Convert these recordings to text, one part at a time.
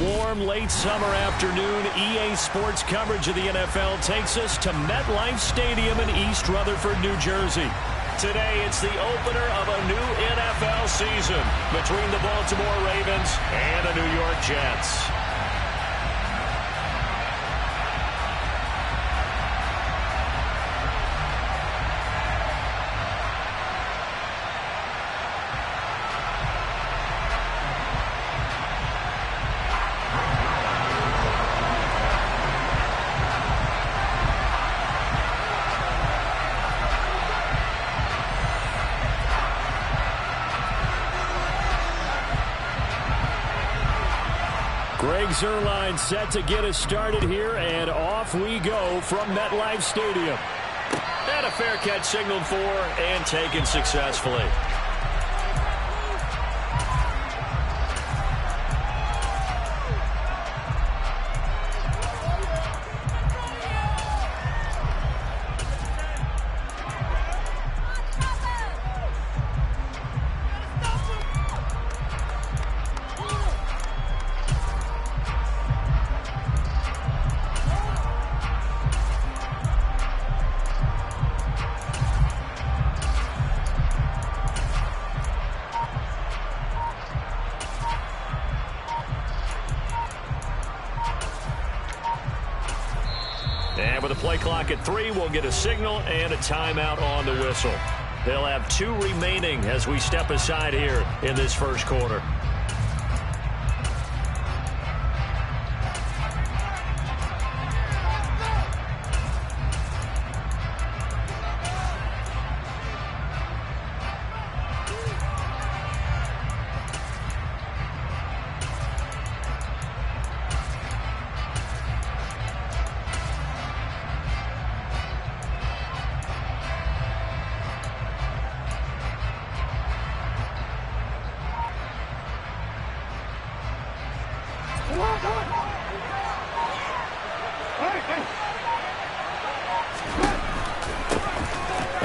warm, late summer afternoon, EA Sports coverage of the NFL takes us to MetLife Stadium in East Rutherford, New Jersey. Today, it's the opener of a new NFL season between the Baltimore Ravens and the New York Jets. Greg Zuerlein set to get us started here, and off we go from MetLife Stadium. And a fair catch signaled for and taken successfully. And with the play clock at 3, we'll get a signal and a timeout on the whistle. They'll have 2 remaining as we step aside here in this first quarter.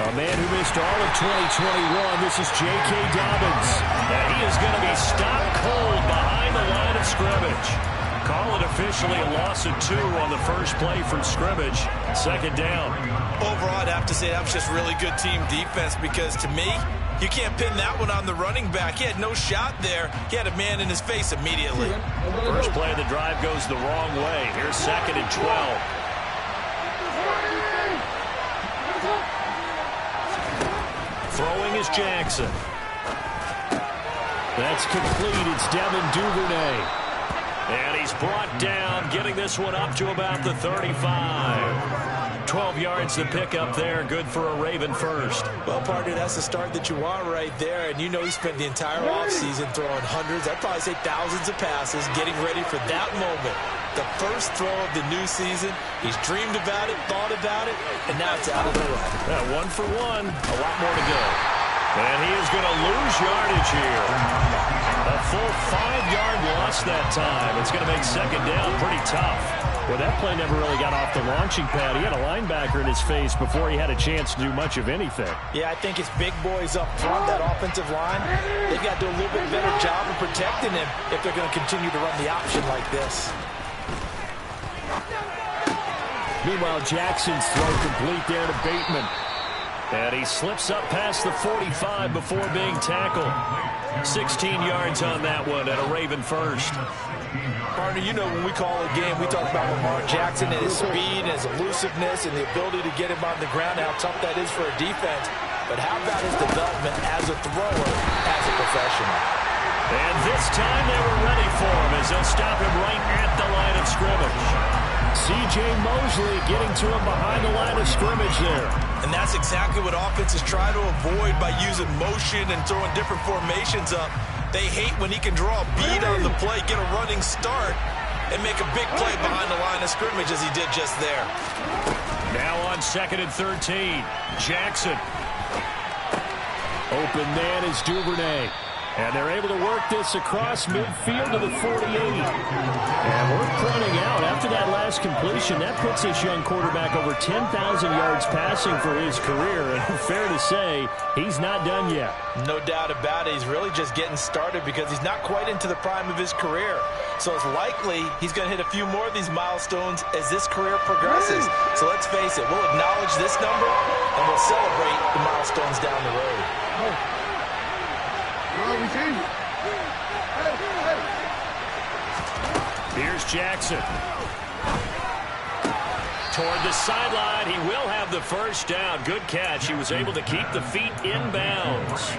A man who missed all of 2021, this is J.K. Dobbins. And he is going to be stopped cold behind the line of scrimmage. Call it officially a loss of 2 on the first play from scrimmage. Second down. Overall, I'd have to say that was just really good team defense, because to me, you can't pin that one on the running back. He had no shot there. He had a man in his face immediately. First play of the drive goes the wrong way. Here's 2nd and 12. Throwing is Jackson. That's complete. It's Devin Duvernay. And he's brought down, getting this one up to about the 35. 12 yards to pick up there. Good for a Raven first. Well, partner, that's the start that you want right there. And you know he spent the entire offseason throwing hundreds, I'd probably say thousands of passes, getting ready for that moment. The first throw of the new season. He's dreamed about it, thought about it, and now it's out of the way. Yeah, 1 for 1. A lot more to go. And he is going to lose yardage here. A full 5-yard loss that time. It's going to make second down pretty tough. Well, that play never really got off the launching pad. He had a linebacker in his face before he had a chance to do much of anything. Yeah, I think it's big boys up front, that offensive line. They've got to do a little bit better job of protecting him if they're going to continue to run the option like this. Meanwhile, Jackson's throw complete there to Bateman. And he slips up past the 45 before being tackled. 16 yards on that one and a Raven first. Partner, you know when we call a game, we talk about Lamar Jackson and his speed and his elusiveness and the ability to get him on the ground, how tough that is for a defense. But how about his development as a thrower, as a professional? And this time they were ready for him as they'll stop him right at the line of scrimmage. C.J. Mosley getting to him behind the line of scrimmage there. And that's exactly what offenses try to avoid by using motion and throwing different formations up. They hate when he can draw a bead on the play, get a running start, and make a big play behind the line of scrimmage as he did just there. Now on 2nd and 13, Jackson. Open man is Duvernay. And they're able to work this across midfield to the 48. And we're pointing out, after that last completion, that puts this young quarterback over 10,000 yards passing for his career. And fair to say, he's not done yet. No doubt about it. He's really just getting started because he's not quite into the prime of his career. So it's likely he's going to hit a few more of these milestones as this career progresses. So let's face it, we'll acknowledge this number, and we'll celebrate the milestones down the road. Here's Jackson. Toward the sideline, he will have the first down. Good catch. He was able to keep the feet in bounds.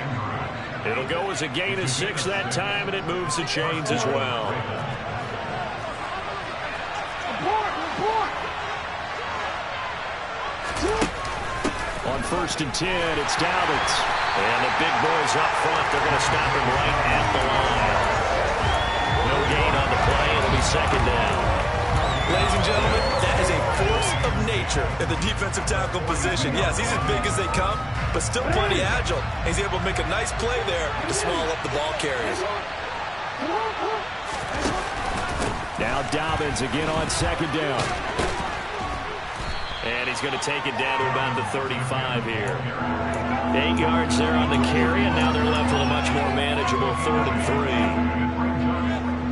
It'll go as a gain of 6 that time, and it moves the chains as well. On 1st and 10, it's Dobbins. And the big boys up front, they're going to stop him right at the line. No gain on the play. It'll be 2nd down. Ladies and gentlemen, that is a force of nature in the defensive tackle position. Yes, he's as big as they come, but still plenty agile. He's able to make a nice play there to swallow up the ball carriers. Now Dobbins again on 2nd down. And he's going to take it down to about the 35 here. 8 yards there on the carry, and now they're left with a much more manageable 3rd and 3.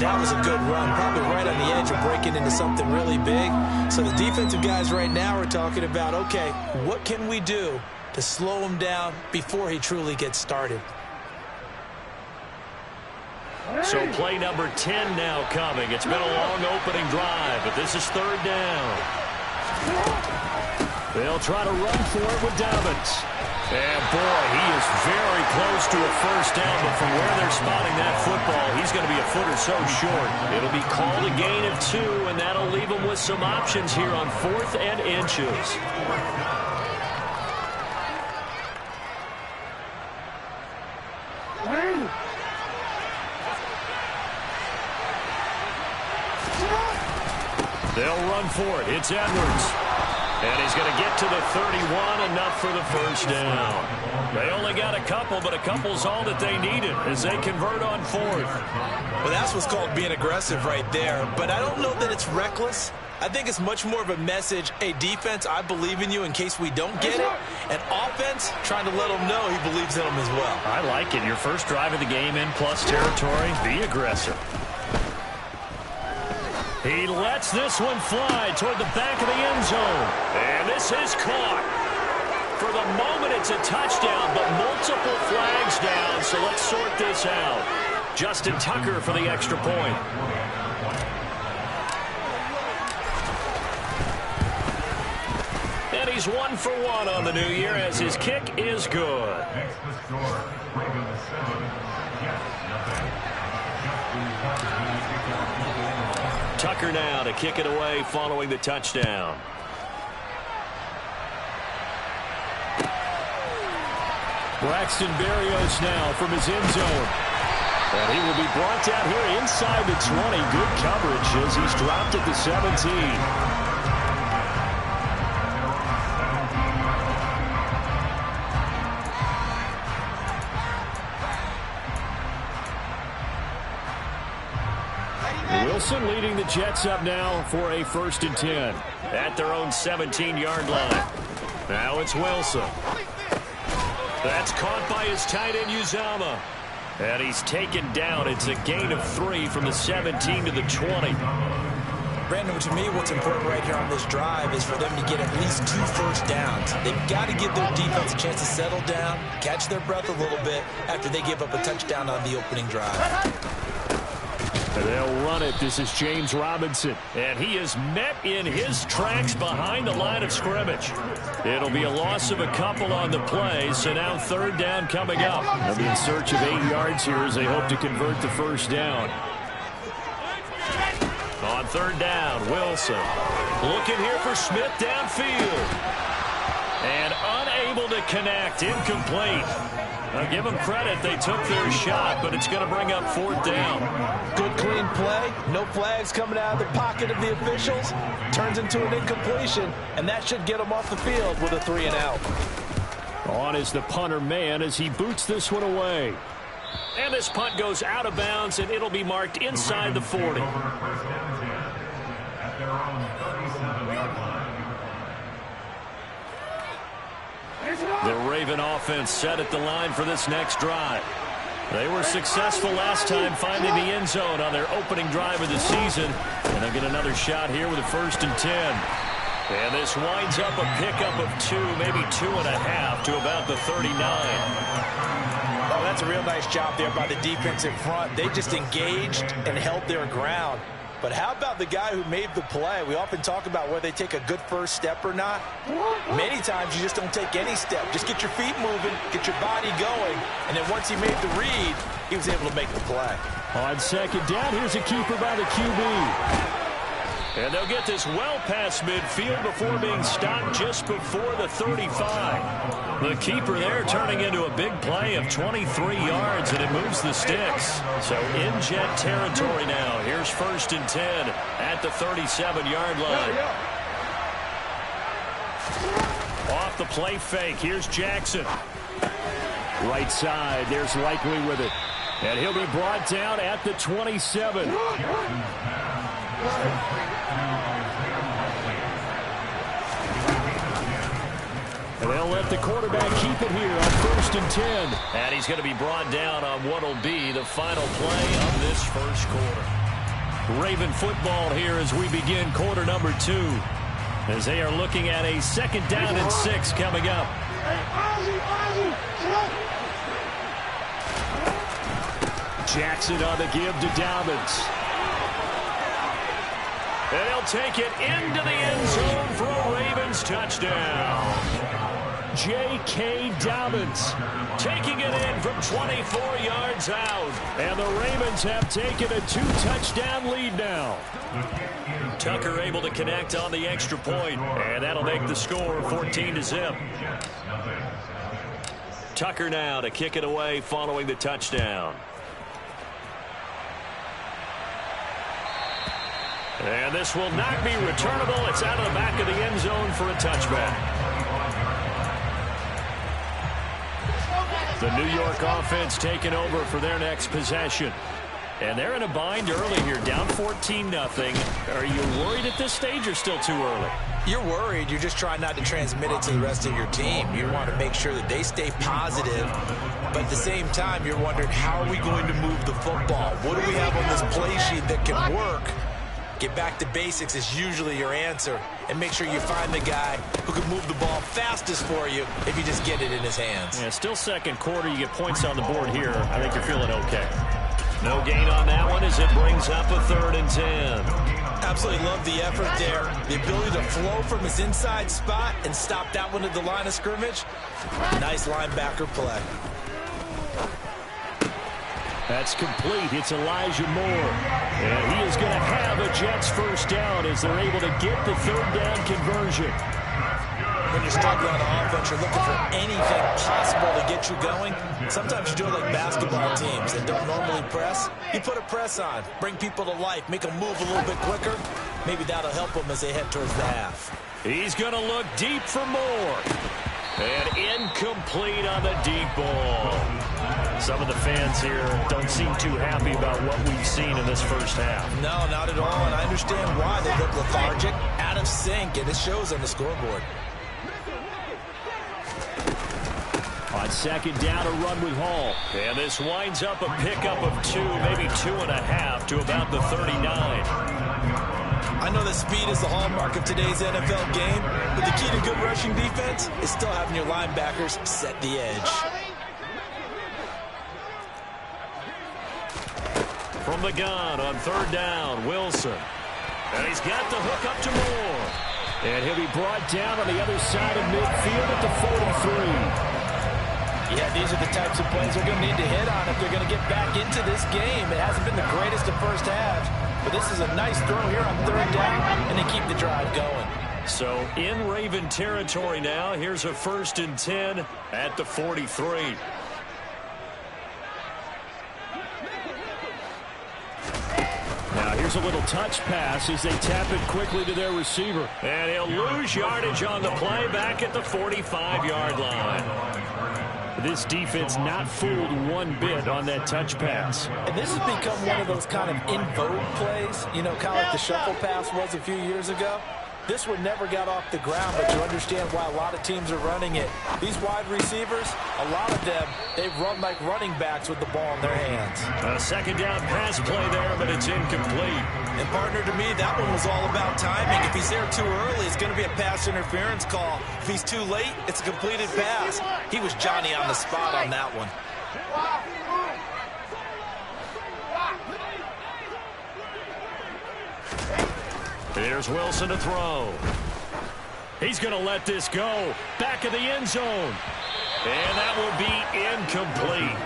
That was a good run, probably right on the edge of breaking into something really big. So the defensive guys right now are talking about, okay, what can we do to slow him down before he truly gets started? So play number 10 now coming. It's been a long opening drive, but this is 3rd down. They'll try to run for it with Dobbins. And, boy, he is very close to a first down, but from where they're spotting that football, he's going to be a foot or so short. It'll be called a gain of 2, and that'll leave him with some options here on 4th and inches. They'll run for it. It's Edwards. And he's going to get to the 31, enough for the first down. They only got a couple, but a couple's all that they needed as they convert on 4th. Well, that's what's called being aggressive right there. But I don't know that it's reckless. I think it's much more of a message, hey, defense, I believe in you in case we don't get it. And offense, trying to let them know he believes in them as well. I like it. Your first drive of the game in plus territory, be aggressive. He lets this one fly toward the back of the end zone. And this is caught. For the moment, it's a touchdown, but multiple flags down, so let's sort this out. Justin Tucker for the extra point. And he's 1 for 1 on the new year as his kick is good. Tucker now to kick it away following the touchdown. Braxton Berrios now from his end zone. And he will be brought down here inside the 20. Good coverage as he's dropped at the 17. Wilson leading the Jets up now for a 1st and 10 at their own 17-yard line. Now it's Wilson. That's caught by his tight end, Uzama. And he's taken down. It's a gain of 3 from the 17 to the 20. Brandon, to me, what's important right here on this drive is for them to get at least 2 first downs. They've got to give their defense a chance to settle down, catch their breath a little bit after they give up a touchdown on the opening drive. And they'll run it. This is James Robinson. And he is met in his tracks behind the line of scrimmage. It'll be a loss of a couple on the play, so now 3rd down coming up. They'll be in search of 8 yards here as they hope to convert the first down. On 3rd down, Wilson looking here for Smith downfield. And unable to connect, incomplete. Now give them credit, they took their shot, but it's going to bring up 4th down. Good clean play, no flags coming out of the pocket of the officials. Turns into an incompletion, and that should get them off the field with a 3 and out. On is the punter man as he boots this one away. And this punt goes out of bounds, and it'll be marked inside the 40. The Raven offense set at the line for this next drive. They were successful last time finding the end zone on their opening drive of the season. And they'll get another shot here with a 1st and 10. And this winds up a pickup of 2, maybe 2.5 to about the 39. Oh, that's a real nice job there by the defense in front. They just engaged and held their ground. But how about the guy who made the play? We often talk about whether they take a good first step or not. Many times you just don't take any step. Just get your feet moving, get your body going, and then once he made the read, he was able to make the play. On 2nd down, here's a keeper by the QB. And they'll get this well past midfield before being stopped just before the 35. The keeper there turning into a big play of 23 yards, and it moves the sticks. So in jet territory now. Here's 1st and 10 at the 37-yard line. Off the play fake. Here's Jackson. Right side. There's Likely with it. And he'll be brought down at the 27. And they'll let the quarterback keep it here on 1st and 10. And he's going to be brought down on what will be the final play of this first quarter. Raven football here as we begin quarter number 2. As they are looking at a 2nd down and 6 coming up. Jackson on the give to Dobbins. And he'll take it into the end zone for a Ravens touchdown. J.K. Dobbins taking it in from 24 yards out. And the Ravens have taken a 2-touchdown lead now. Tucker able to connect on the extra point, and that'll make the score 14-0. Tucker now to kick it away following the touchdown. And this will not be returnable. It's out of the back of the end zone for a touchback. The New York offense taking over for their next possession. And they're in a bind early here, down 14-0. Are you worried at this stage or still too early? You're worried. You're just trying not to transmit it to the rest of your team. You want to make sure that they stay positive. But at the same time, you're wondering, how are we going to move the football? What do we have on this play sheet that can work? Get back to basics is usually your answer. And make sure you find the guy who can move the ball fastest for you if you just get it in his hands. Yeah, still second quarter. You get points on the board here. I think you're feeling okay. No gain on that one as it brings up a 3rd and 10. Absolutely love the effort there. The ability to flow from his inside spot and stop that one at the line of scrimmage. Nice linebacker play. That's complete. It's Elijah Moore. And he is going to have a Jets first down as they're able to get the 3rd down conversion. When you're struggling on offense, you're looking for anything possible to get you going. Sometimes you do it like basketball teams that don't normally press. You put a press on, bring people to life, make them move a little bit quicker. Maybe that'll help them as they head towards the half. He's going to look deep for Moore. And incomplete on the deep ball. Some of the fans here don't seem too happy about what we've seen in this first half. No, not at all, and I understand why. They look lethargic, out of sync, and it shows on the scoreboard. On 2nd down, a run with Hall. And this winds up a pickup of 2, maybe 2.5 to about the 39. I know that speed is the hallmark of today's NFL game, but the key to good rushing defense is still having your linebackers set the edge. From the gun on 3rd down, Wilson. And he's got the hook up to Moore. And he'll be brought down on the other side of midfield at the 43. Yeah, these are the types of plays they're going to need to hit on if they're going to get back into this game. It hasn't been the greatest of first halves, but this is a nice throw here on 3rd down, and they keep the drive going. So in Raven territory now, here's a 1st and 10 at the 43. Now here's a little touch pass as they tap it quickly to their receiver. And he'll lose yardage on the play back at the 45-yard line. This defense not fooled one bit on that touch pass. And this has become one of those kind of in vogue plays, you know, kind of like the shuffle pass was a few years ago. This one never got off the ground, but you understand why a lot of teams are running it. These wide receivers, a lot of them, they've run like running backs with the ball in their hands. A second down pass play there, but it's incomplete. And partner, to me, that one was all about timing. If he's there too early, it's going to be a pass interference call. If he's too late, it's a completed pass. He was Johnny on the spot on that one. Here's Wilson to throw. He's going to let this go. Back of the end zone. And that will be incomplete.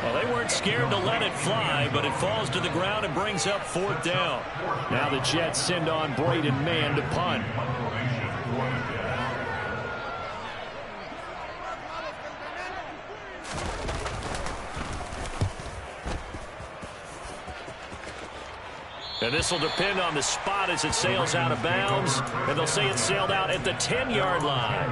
Well, they weren't scared to let it fly, but it falls to the ground and brings up 4th down. Now the Jets send on Braden Mann to punt. And this will depend on the spot as it sails out of bounds. And they'll say it sailed out at the 10-yard line.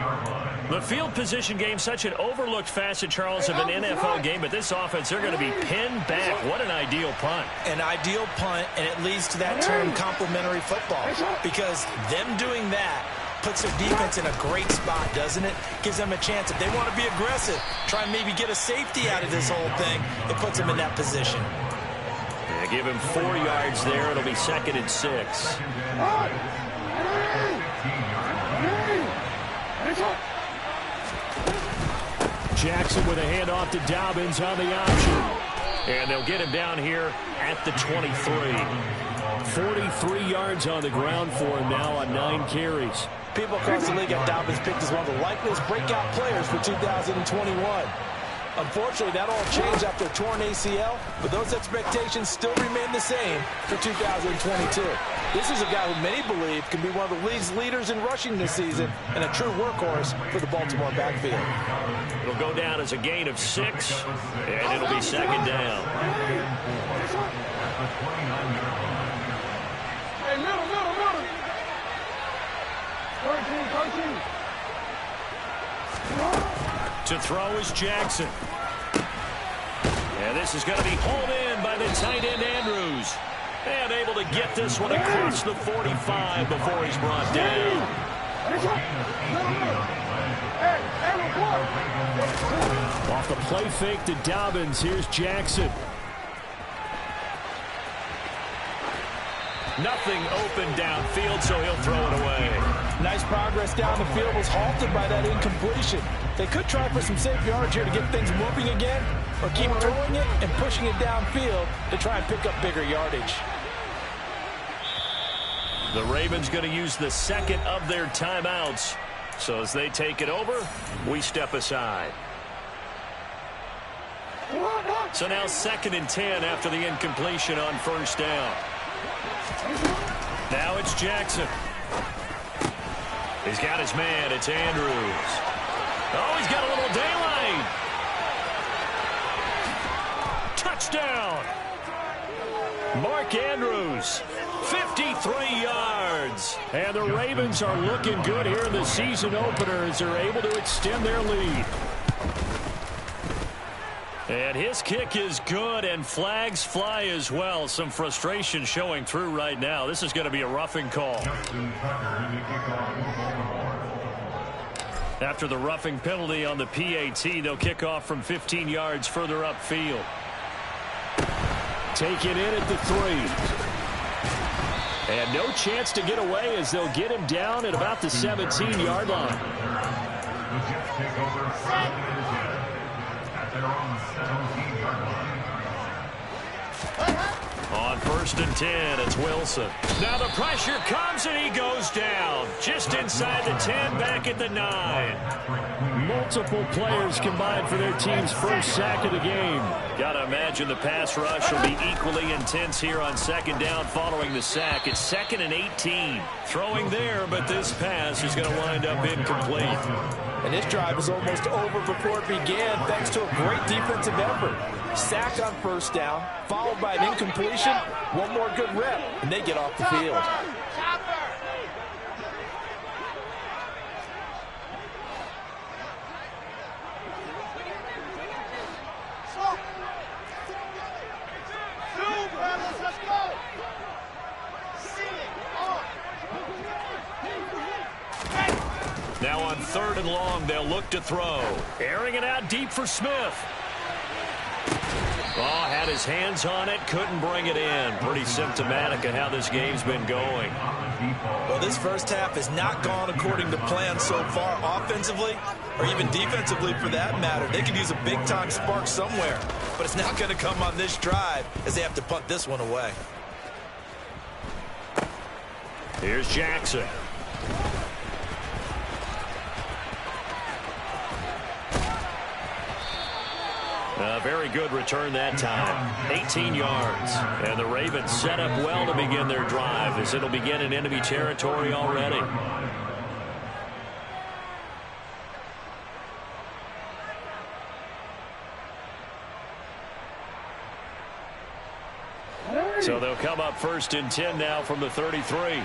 The field position game, such an overlooked facet, Charles, of an NFL game. But this offense, they're going to be pinned back. What an ideal punt. An ideal punt, and it leads to that term complementary football. Because them doing that puts their defense in a great spot, doesn't it? Gives them a chance. If they want to be aggressive, try and maybe get a safety out of this whole thing, it puts them in that position. Give him 4 yards there. It'll be 2nd and 6. Jackson with a handoff to Dobbins on the option. And they'll get him down here at the 23. 43 yards on the ground for him now on 9 carries. People across the league have Dobbins picked as one of the likeliest breakout players for 2021. Unfortunately, that all changed after a torn ACL, but those expectations still remain the same for 2022. This is a guy who many believe can be one of the league's leaders in rushing this season and a true workhorse for the Baltimore backfield. It'll go down as a gain of 6, and it'll be 2nd down. Hey, middle. 13. To throw is Jackson. And this is going to be hauled in by the tight end Andrews. And able to get this one across the 45 before he's brought down. Off the play fake to Dobbins, here's Jackson. Nothing open downfield, so he'll throw it away. Nice progress down the field, was halted by that incompletion. They could try for some safe yards here to get things moving again, or keep throwing it and pushing it downfield to try and pick up bigger yardage. The Ravens going to use the 2nd of their timeouts. So as they take it over, we step aside. So now 2nd and 10 after the incompletion on 1st down. Now it's Jackson. He's got his man. It's Andrews. Oh, he's got a little daylight. Touchdown. Mark Andrews, 53 yards. And the Ravens are looking good here in the season opener as they're able to extend their lead. And his kick is good, and flags fly as well. Some frustration showing through right now. This is going to be a roughing call. After the roughing penalty on the PAT, they'll kick off from 15 yards further upfield. Take it in at the 3. And no chance to get away as they'll get him down at about the 17-yard line. On 1st and 10, it's Wilson. Now the pressure comes and he goes down. Just inside the 10, back at the 9. Multiple players combined for their team's first sack of the game. Got to imagine the pass rush will be equally intense here on 2nd down following the sack. It's 2nd and 18. Throwing there, but this pass is going to wind up incomplete. And this drive is almost over before it began thanks to a great defensive effort. Sack on 1st down, followed by an incompletion. One more good rep, and they get off the field. 3rd and long, they'll look to throw. Airing it out deep for Smith. Oh, had his hands on it, couldn't bring it in. Pretty symptomatic of how this game's been going. Well, this first half has not gone according to plan so far offensively, or even defensively for that matter. They could use a big-time spark somewhere, but it's not going to come on this drive as they have to punt this one away. Here's Jackson. A very good return that time. 18 yards. And the Ravens set up well to begin their drive as it'll begin in enemy territory already. So they'll come up 1st and 10 now from the 33.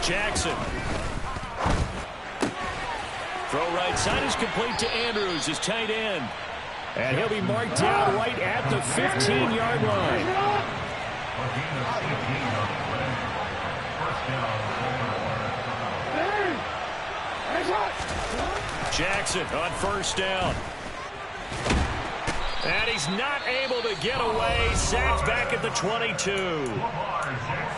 Jackson. Throw right side is complete to Andrews, his tight end. And he'll be marked down right at the 15-yard line. Jackson on 1st down. And he's not able to get away. Sacked back at the 22.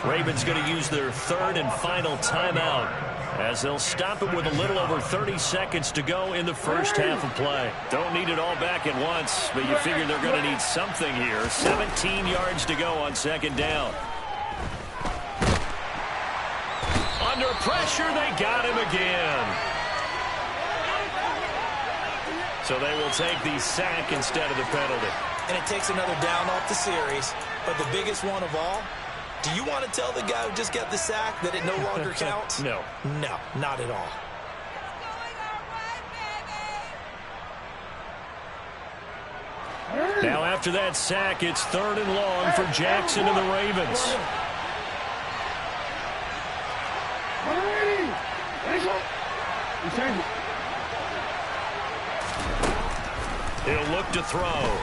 Ravens going to use their 3rd and final timeout as they'll stop it with a little over 30 seconds to go in the first half of play. Don't need it all back at once, but you figure they're going to need something here. 17 yards to go on 2nd down. Under pressure, they got him again. So they will take the sack instead of the penalty. And it takes another down off the series. But the biggest one of all, do you want to tell the guy who just got the sack that it no longer counts? No. No, not at all. Now after that sack, it's 3rd and long for Jackson and the Ravens. He'll look to throw.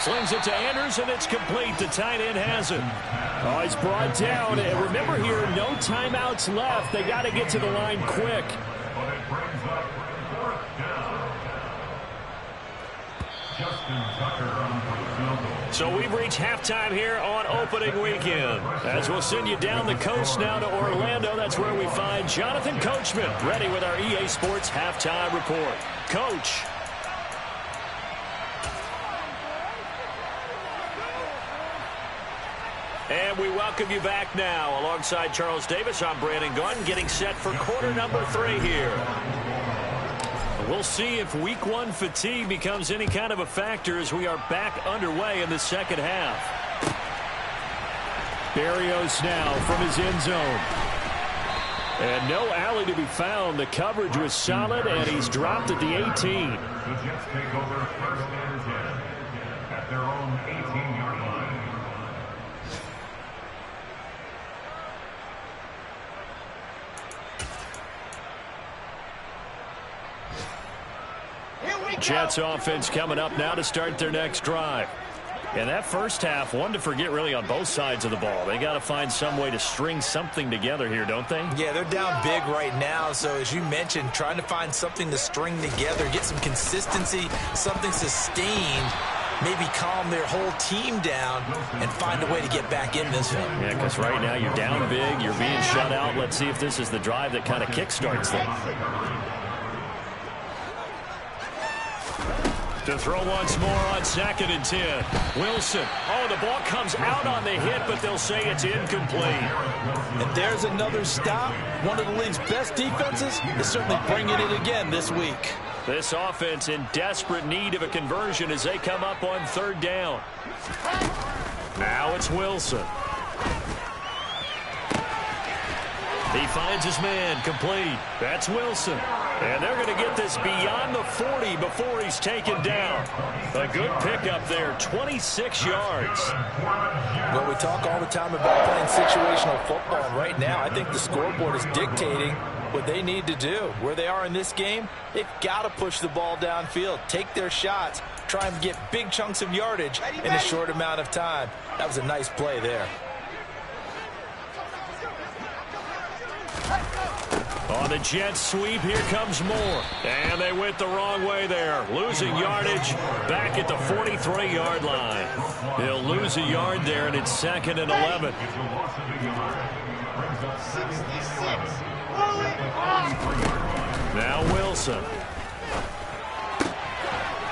Slings it to Anders, and it's complete. The tight end has it. Oh, he's brought down. And remember here, no timeouts left. They got to get to the line quick. So we've reached halftime here on opening weekend. As we'll send you down the coast now to Orlando, that's where we find Jonathan Coachman, ready with our EA Sports halftime report. Coach. And we welcome you back now. Alongside Charles Davis, I'm Brandon Gunn, getting set for quarter number 3 here. We'll see if week 1 fatigue becomes any kind of a factor as we are back underway in the second half. Berrios now from his end zone. And no alley to be found. The coverage was solid, and he's dropped at the 18. The Jets take over 1st and 10 at their own 18-yard line. Jets offense coming up now to start their next drive. And that first half, one to forget really on both sides of the ball. They got to find some way to string something together here, don't they? Yeah, they're down big right now. So as you mentioned, trying to find something to string together, get some consistency, something sustained, maybe calm their whole team down and find a way to get back in this one. Yeah, because right now you're down big, you're being shut out. Let's see if this is the drive that kind of kickstarts them. To throw once more on 2nd and 10. Wilson. Oh, the ball comes out on the hit, but they'll say it's incomplete. And there's another stop. One of the league's best defenses is certainly bringing it again this week. This offense in desperate need of a conversion as they come up on 3rd down. Now it's Wilson. He finds his man, complete. That's Wilson. And they're going to get this beyond the 40 before he's taken down. A good pickup there, 26 yards. Well, we talk all the time about playing situational football. And right now, I think the scoreboard is dictating what they need to do. Where they are in this game, they've got to push the ball downfield, take their shots, try and get big chunks of yardage in a short amount of time. That was a nice play there. On the jet sweep, here comes Moore. And they went the wrong way there. Losing yardage back at the 43-yard line. He'll lose a yard there, and it's 2nd and 11. Now Wilson.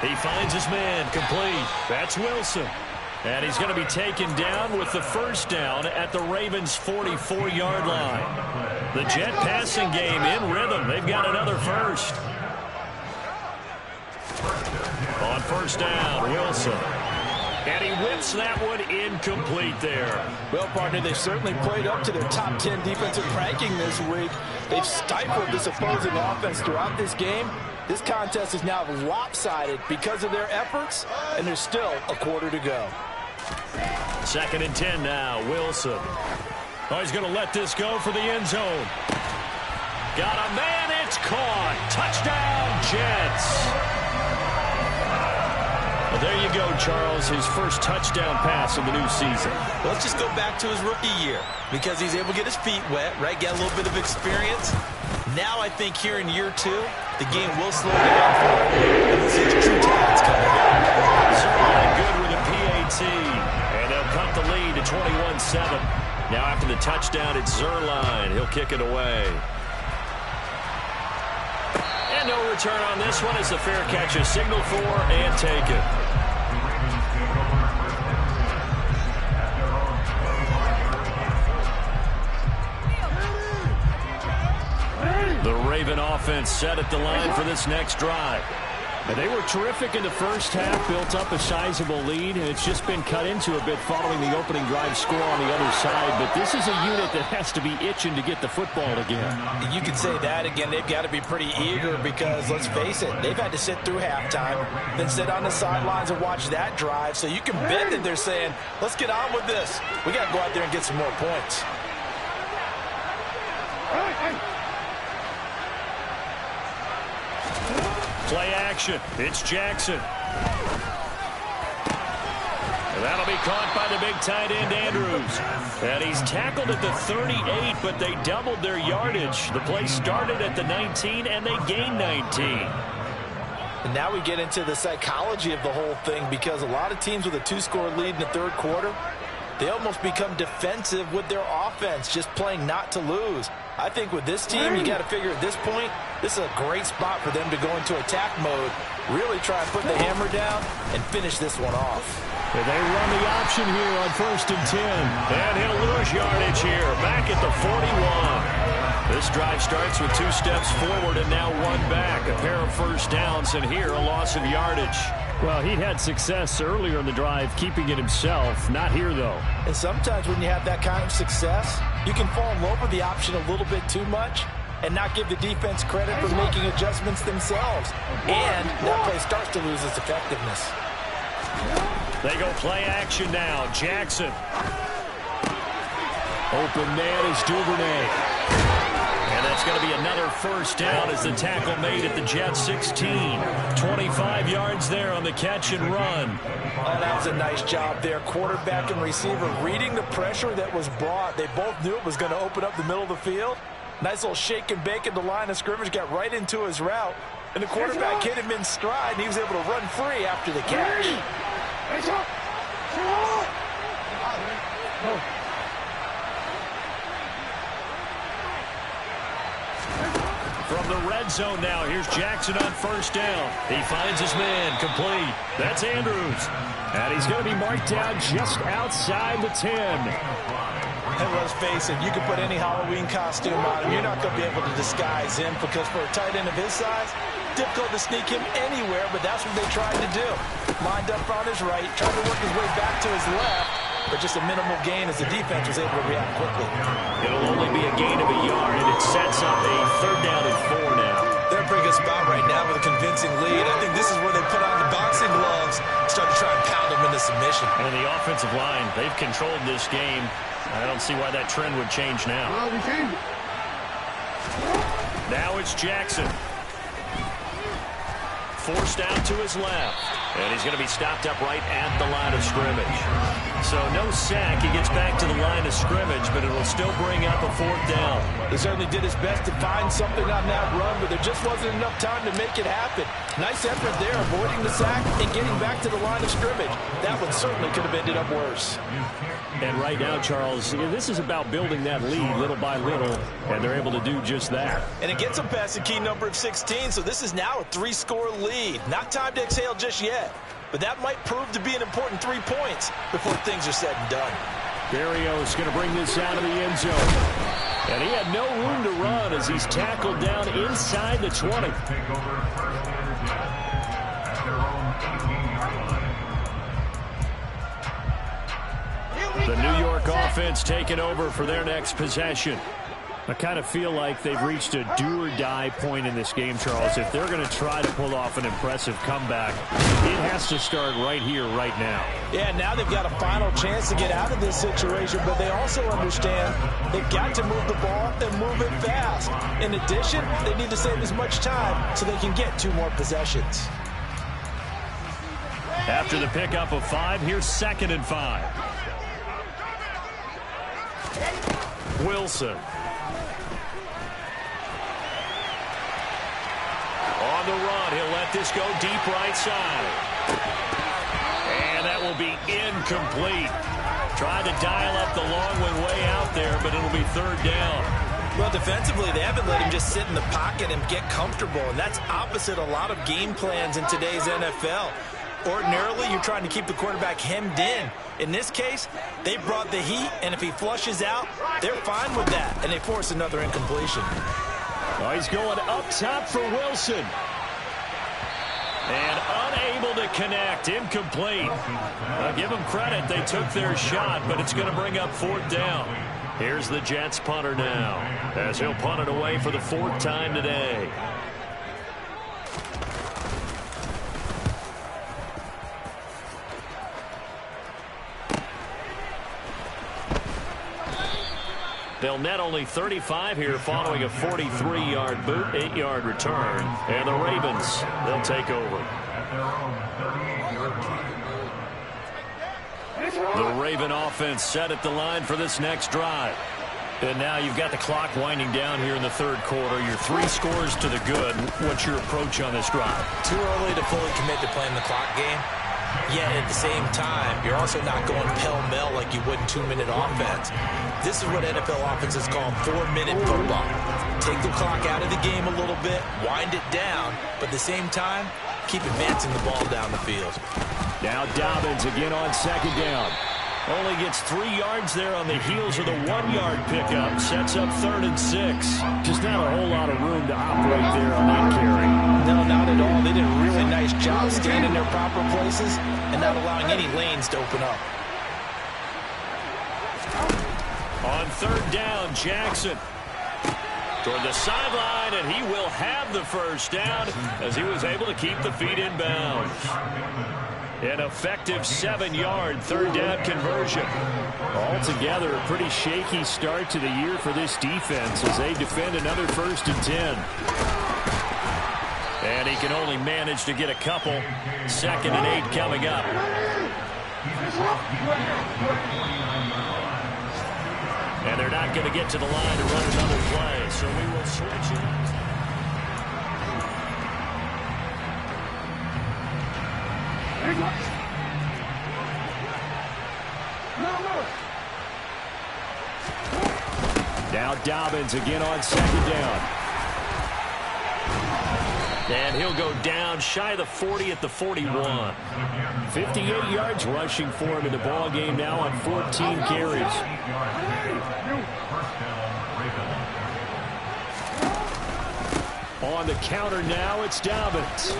He finds his man, complete. That's Wilson. And he's going to be taken down with the first down at the Ravens' 44-yard line. The Jet passing game in rhythm. They've got another first. On first down, Wilson. And he whips that one incomplete there. Well, partner, they certainly played up to their top 10 defensive ranking this week. They've stifled this opposing offense throughout this game. This contest is now lopsided because of their efforts, and there's still a quarter to go. 2nd and 10 now, Wilson. Oh, he's going to let this go for the end zone. Got a man, it's caught. Touchdown, Jets. Well, there you go, Charles, his first touchdown pass of the new season. Well, let's just go back to his rookie year because he's able to get his feet wet, right? Get a little bit of experience. Now I think here in year 2, the game will slow down for him. And we'll see his true talents coming out. Zerline good with a PAT. And they'll cut the lead to 21-7. Now after the touchdown, it's Zerline. He'll kick it away. And no return on this one as the fair catch is signaled for and taken. The Raven offense set at the line for this next drive. And they were terrific in the first half, built up a sizable lead, and it's just been cut into a bit following the opening drive score on the other side. But this is a unit that has to be itching to get the football again. You could say that again. They've got to be pretty eager because, let's face it, they've had to sit through halftime, then sit on the sidelines and watch that drive. So you can bet that they're saying, let's get on with this. We got to go out there and get some more points. Play action. It's Jackson. And that'll be caught by the big tight end, Andrews. And he's tackled at the 38, but they doubled their yardage. The play started at the 19, and they gained 19. And now we get into the psychology of the whole thing because a lot of teams with a 2-score lead in the third quarter, they almost become defensive with their offense, just playing not to lose. I think with this team, you got to figure at this point, this is a great spot for them to go into attack mode, really try and put the hammer down and finish this one off. And they run the option here on 1st and 10. And he'll lose yardage here, back at the 41. This drive starts with 2 steps forward and now 1 back. A pair of first downs, and here a loss of yardage. Well, he had success earlier in the drive, keeping it himself. Not here, though. And sometimes when you have that kind of success, you can fall in love with the option a little bit too much and not give the defense credit for making adjustments themselves. And that play starts to lose its effectiveness. They go play action now. Jackson. Open man is Duvernay. And that's going to be another first down as the tackle made at the Jets 16. 25 yards there on the catch and run. Oh, that was a nice job there. Quarterback and receiver reading the pressure that was brought. They both knew it was going to open up the middle of the field. Nice little shake and bake at the line of scrimmage, got right into his route. And the quarterback hit him in stride, and he was able to run free after the catch. From the red zone now, here's Jackson on first down. He finds his man, complete. That's Andrews. And he's going to be marked down just outside the 10. And let's face it, you can put any Halloween costume on him. You're not going to be able to disguise him because for a tight end of his size, difficult to sneak him anywhere, but that's what they tried to do. Lined up on his right, tried to work his way back to his left, but just a minimal gain as the defense was able to react quickly. It'll only be a gain of a yard, and it sets up a 3rd down and 4 now. They're in a pretty good spot right now with a convincing lead. I think this is where they put on the boxing gloves, start to try and pound them into submission. And the offensive line, they've controlled this game. I don't see why that trend would change now. Now it's Jackson. Forced out to his left. And he's going to be stopped up right at the line of scrimmage. So no sack. He gets back to the line of scrimmage, but it'll still bring up a 4th down. He certainly did his best to find something on that run, but there just wasn't enough time to make it happen. Nice effort there, avoiding the sack and getting back to the line of scrimmage. That one certainly could have ended up worse. And right now, Charles, this is about building that lead little by little, and they're able to do just that. And it gets them past the key number of 16, so this is now a 3-score lead. Not time to exhale just yet, but that might prove to be an important 3 points before things are said and done. Berrios going to bring this out of the end zone. And he had no room to run as he's tackled down inside the 20. Take over first and 10 at their own 18-yard line. The New York offense taking over for their next possession. I kind of feel like they've reached a do-or-die point in this game, Charles. If they're going to try to pull off an impressive comeback, it has to start right here, right now. Yeah, now they've got a final chance to get out of this situation, but they also understand they've got to move the ball and move it fast. In addition, they need to save as much time so they can get 2 more possessions. After the pickup of 5, here's 2nd and 5. Wilson. On the run, he'll let this go deep right side. And that will be incomplete. Tried to dial up the long one way out there, but it'll be 3rd down. Well, defensively, they haven't let him just sit in the pocket and get comfortable, and that's opposite a lot of game plans in today's NFL. Ordinarily, you're trying to keep the quarterback hemmed in. In this case, they brought the heat, and if he flushes out, they're fine with that, and they force another incompletion. Oh, he's going up top for Wilson. And unable to connect. Incomplete. I'll give them credit. They took their shot, but it's going to bring up 4th down. Here's the Jets punter now, as he'll punt it away for the 4th time today. They'll net only 35 here following a 43-yard boot, 8-yard return. And the Ravens, they'll take over. The Raven offense set at the line for this next drive. And now you've got the clock winding down here in the 3rd quarter. You're 3 scores to the good. What's your approach on this drive? Too early to fully commit to playing the clock game. Yet at the same time, you're also not going pell-mell like you would in 2-minute offense. This is what NFL offenses call 4-minute football. Take the clock out of the game a little bit, wind it down, but at the same time, keep advancing the ball down the field. Now Dobbins again on 2nd down. Only gets 3 yards there on the heels of the 1-yard pickup. Sets up 3rd and 6. Just not a whole lot of room to operate there on that carry. No, not at all. They did a really nice job staying in their proper places and not allowing any lanes to open up. On 3rd down, Jackson toward the sideline, and he will have the 1st down as he was able to keep the feet in bounds. An effective 7-yard 3rd down conversion. Altogether, a pretty shaky start to the year for this defense as they defend another 1st and 10. And he can only manage to get a couple. 2nd and 8 coming up. And they're not going to get to the line to run another play, so we will switch it. Now Dobbins again on 2nd down. And he'll go down shy of the 40 at the 41. 58 yards rushing for him in the ball game now on 14 carries. On the counter now, it's Dobbins.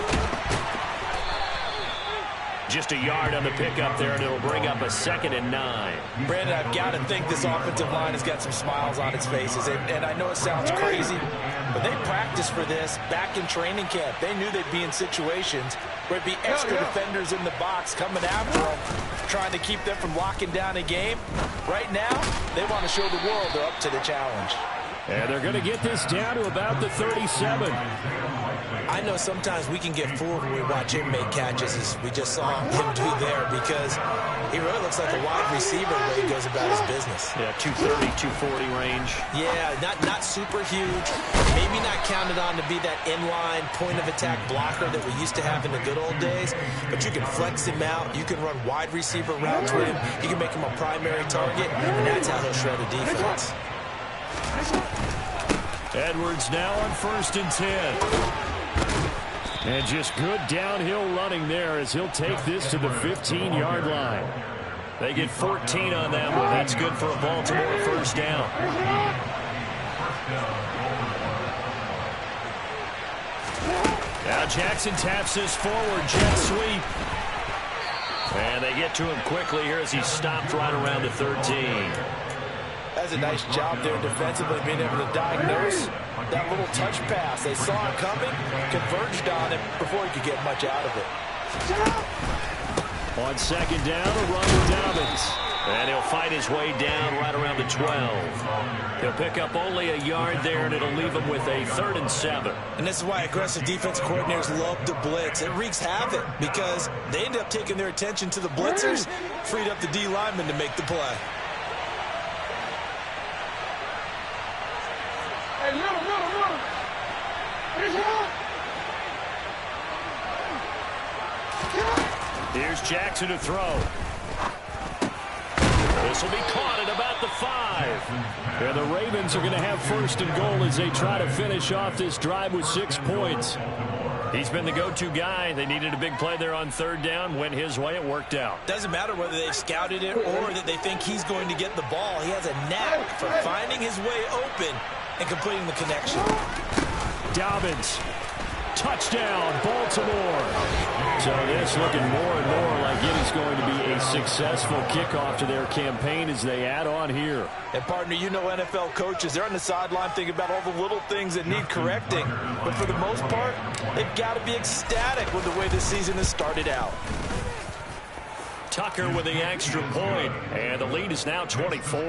Just a yard on the pickup there, and it'll bring up a 2nd and 9. Brandon, I've got to think this offensive line has got some smiles on its faces. And I know it sounds crazy, but they practiced for this back in training camp. They knew they'd be in situations where it'd be extra defenders in the box coming after them, trying to keep them from locking down a game. Right now, they want to show the world they're up to the challenge. And they're going to get this down to about the 37. I know sometimes we can get fooled when we watch him make catches, as we just saw him do there, because he really looks like a wide receiver the way he goes about his business. Yeah, 230, 240 range. Yeah, not super huge. Maybe not counted on to be that inline point-of-attack blocker that we used to have in the good old days, but you can flex him out. You can run wide receiver routes with him. You can make him a primary target, and that's how he'll shred a defense. Edwards now on 1st and 10. And just good downhill running there as he'll take this to the 15-yard line. They get 14 on that one. That's good for a Baltimore first down. Now Jackson taps this forward, jet sweep. And they get to him quickly here as he's stopped right around the 13. That's a nice job there defensively, being able to diagnose that little touch pass. They saw it coming, converged on him before he could get much out of it. On 2nd down, a run with Dobbins. And he'll fight his way down right around the 12. He'll pick up only a yard there, and it'll leave him with a 3rd and 7. And this is why aggressive defensive coordinators love to blitz. It wreaks havoc because they end up taking their attention to the blitzers, freed up the D lineman to make the play. Hey, middle. Here's Jackson to throw. This will be caught at about the 5. And the Ravens are going to have 1st and goal as they try to finish off this drive with 6 points. He's been the go-to guy. They needed a big play there on 3rd down. Went his way. It worked out. Doesn't matter whether they've scouted it or that they think he's going to get the ball. He has a knack for finding his way open and completing the connection. Dobbins. Touchdown, Baltimore. So this looking more and more like it is going to be a successful kickoff to their campaign as they add on here. And, partner, you know NFL coaches, they're on the sideline thinking about all the little things that need correcting. But for the most part, they've got to be ecstatic with the way this season has started out. Tucker with the extra point, and the lead is now 24.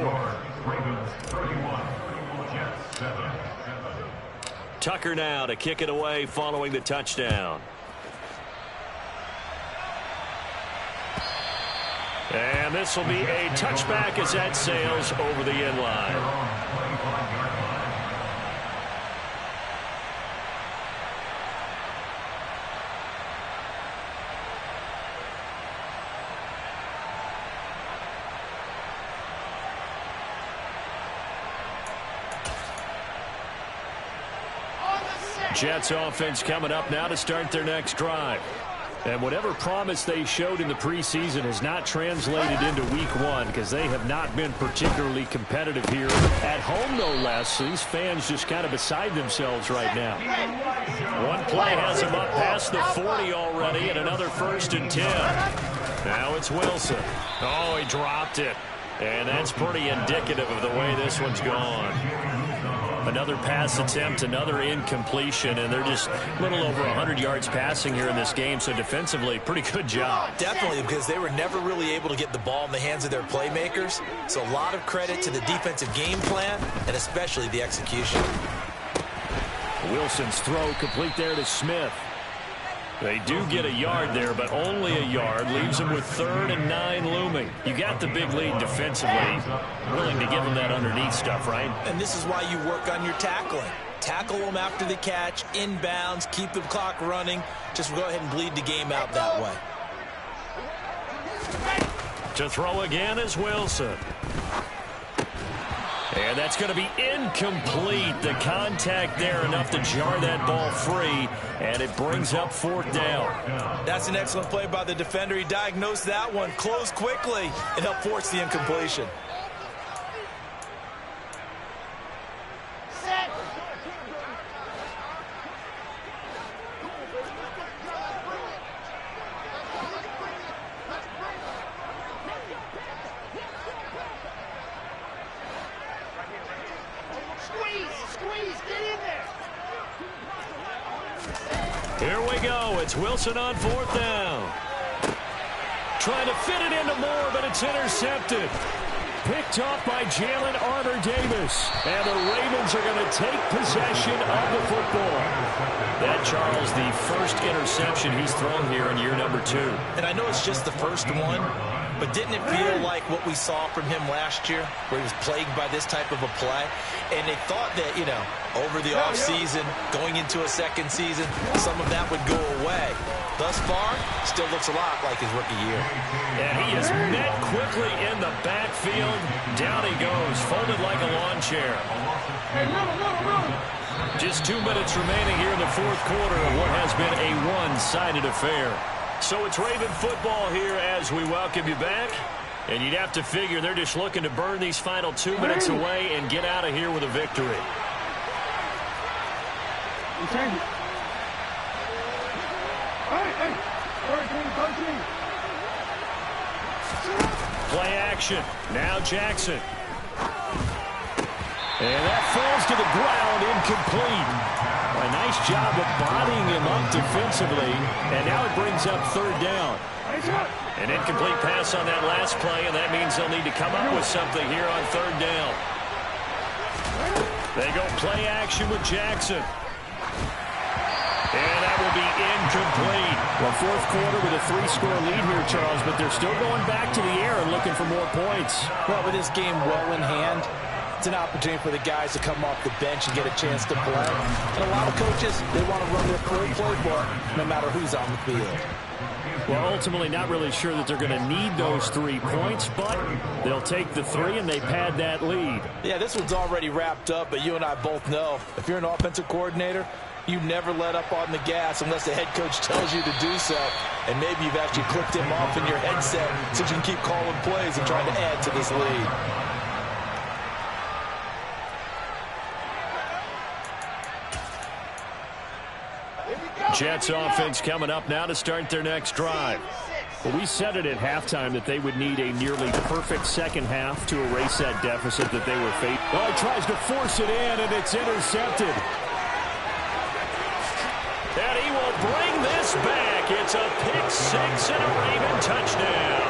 Ravens 31, Jets 7. Tucker now to kick it away following the touchdown. And this will be a touchback as that sails over the end line. Jets offense coming up now to start their next drive. And whatever promise they showed in the preseason has not translated into week 1 because they have not been particularly competitive here at home, no less. These fans just kind of beside themselves right now. One play has them up past the 40 already and another 1st and 10. Now it's Wilson. Oh, he dropped it. And that's pretty indicative of the way this one's gone. Another pass attempt, another incompletion, and they're just a little over 100 yards passing here in this game, so defensively, pretty good job. Definitely, because they were never really able to get the ball in the hands of their playmakers, so a lot of credit to the defensive game plan and especially the execution. Wilson's throw complete there to Smith. They do get a yard there, but only a yard. Leaves them with 3rd and 9 looming. You got the big lead defensively. Willing to give them that underneath stuff, right? And this is why you work on your tackling. Tackle them after the catch, inbounds, keep the clock running. Just go ahead and bleed the game out that way. To throw again is Wilson. And that's going to be incomplete. The contact there enough to jar that ball free, and it brings up 4th down. That's an excellent play by the defender. He diagnosed that one, closed quickly, and helped force the incompletion. Here we go. It's Wilson on 4th down. Trying to fit it into Moore, but it's intercepted. picked off by Jalen Armour-Davis. And the Ravens are going to take possession of the football. That, Charles, the first interception he's thrown here in year number 2. And I know it's just the first one, but didn't it feel like what we saw from him last year, where he was plagued by this type of a play? And they thought that, you know, over the offseason, going into a second season, some of that would go away. Thus far, still looks a lot like his rookie year. And he is met quickly in the backfield. Down he goes, folded like a lawn chair. Just 2 minutes remaining here in the fourth quarter of what has been a one-sided affair. So it's Raven football here as we welcome you back. And you'd have to figure they're just looking to burn these final 2 minutes away and get out of here with a victory. Play action. Now Jackson. And that falls to the ground, incomplete. A nice job of bodying him up defensively. And now it brings up third down. An incomplete pass on that last play, and that means they'll need to come up with something here on third down. They go play action with Jackson. And that will be incomplete. Well, fourth quarter with a 3-score lead here, Charles, but they're still going back to the air and looking for more points. Well, with this game well in hand, it's an opportunity for the guys to come off the bench and get a chance to play. And a lot of coaches, they want to run their full playbook no matter who's on the field. Well, ultimately not really sure that they're going to need those 3 points, but they'll take the 3 and they pad that lead. Yeah, this one's already wrapped up, but you and I both know if you're an offensive coordinator, you never let up on the gas unless the head coach tells you to do so. And maybe you've actually clicked him off in your headset so you can keep calling plays and trying to add to this lead. Jets offense coming up now to start their next drive. Well, we said it at halftime that they would need a nearly perfect second half to erase that deficit that they were facing. Oh, he tries to force it in, and it's intercepted. And he will bring this back. It's a pick six and a Raven touchdown.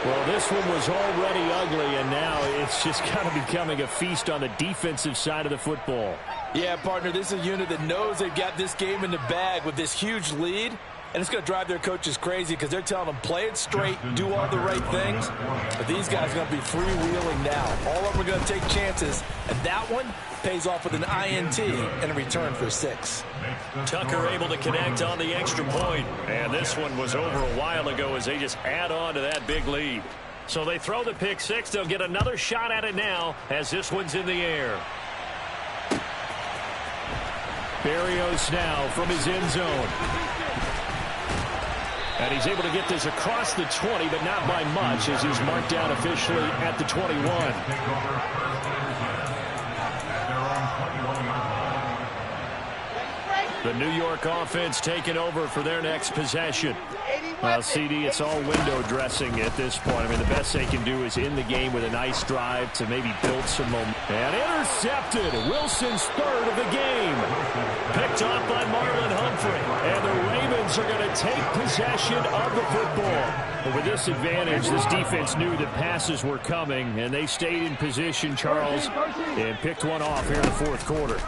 Well, this one was already ugly, and now it's just kind of becoming a feast on the defensive side of the football. Yeah, partner, this is a unit that knows they've got this game in the bag with this huge lead, and it's going to drive their coaches crazy because they're telling them play it straight, do all the right things, but these guys are going to be freewheeling now. All of them are going to take chances, and that one pays off with an INT and a return for 6. Tucker able to connect on the extra point, and this one was over a while ago as they just add on to that big lead. So they throw the pick six. They'll get another shot at it now as this one's in the air. Berrios now from his end zone. And he's able to get this across the 20, but not by much as he's marked down officially at the 21. The New York offense taking over for their next possession. Well, CD, it's all window dressing at this point. I mean, the best they can do is end the game with a nice drive to maybe build some momentum. And intercepted. Wilson's third of the game. Picked off by Marlon Humphrey. And the Ravens are going to take possession of the football. But with this advantage, this defense knew that passes were coming, and they stayed in position, Charles, and picked one off here in the fourth quarter.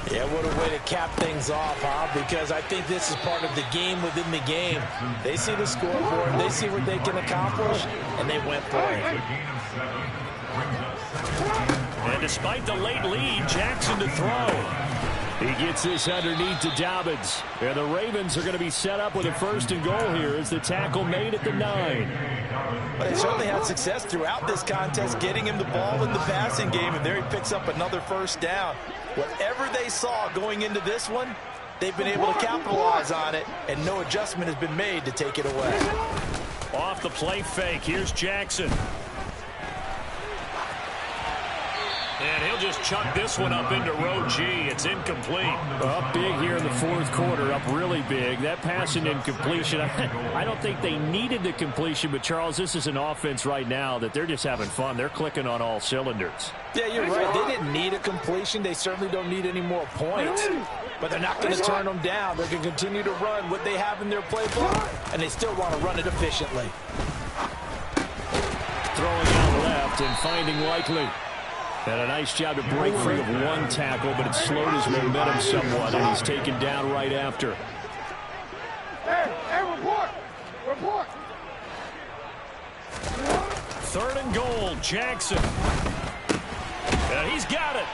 Yeah, what a way to cap things off, huh? Because I think this is part of the game within the game. They see the scoreboard, they see what they can accomplish, and they went for it. And despite the late lead, Jackson to throw. He gets this underneath to Dobbins. And the Ravens are going to be set up with a first and goal here as the tackle made at the 9. But they certainly had success throughout this contest, getting him the ball in the passing game, and there he picks up another first down. Whatever they saw going into this one, they've been able to capitalize on it, and no adjustment has been made to take it away. Off the play fake, here's Jackson. And he'll just chuck this one up into row G. It's incomplete. Up big here in the fourth quarter, up really big. That passing incompletion, I don't think they needed the completion, but Charles, this is an offense right now that they're just having fun. They're clicking on all cylinders. Yeah, you're right. They didn't need a completion. They certainly don't need any more points. But they're not going to turn them down. They're going to continue to run what they have in their playbook, and they still want to run it efficiently. Throwing out left. left and finding Likely. And a nice job to break free of one tackle, but it slowed his momentum somewhat, and he's taken down right after. Hey, report! Report! 3rd and goal, Jackson. And he's got it.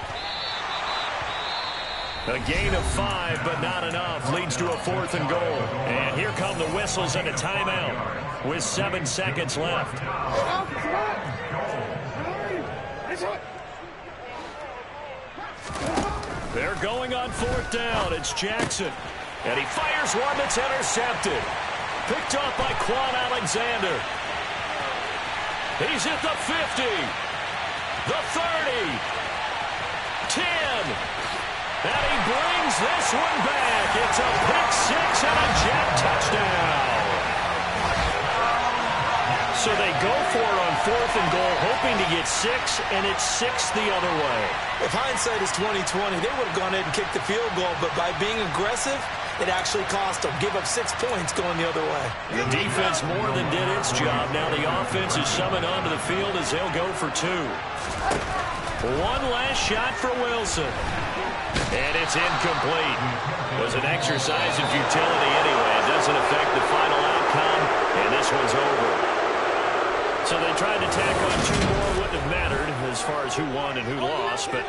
A gain of 5, but not enough. Leads to a 4th and goal. And here come the whistles and a timeout with 7 seconds left. They're going on 4th down. It's Jackson. And he fires one that's intercepted. Picked off by Quan Alexander. He's at the 50. The 30. 10. And he brings this one back. It's a pick-6 and a Jet touchdown. So they go for it on 4th and goal, hoping to get 6, and it's 6 the other way. If hindsight is 20/20, they would have gone ahead and kicked the field goal, but by being aggressive, it actually cost them. Give up 6 points going the other way. The defense more than did its job. Now the offense is summoned onto the field as they'll go for 2. One last shot for Wilson. And it's incomplete. It was an exercise in futility anyway. It doesn't affect the final outcome, and this one's over. So they tried to tack on 2 more. Wouldn't have mattered as far as who won and who lost, but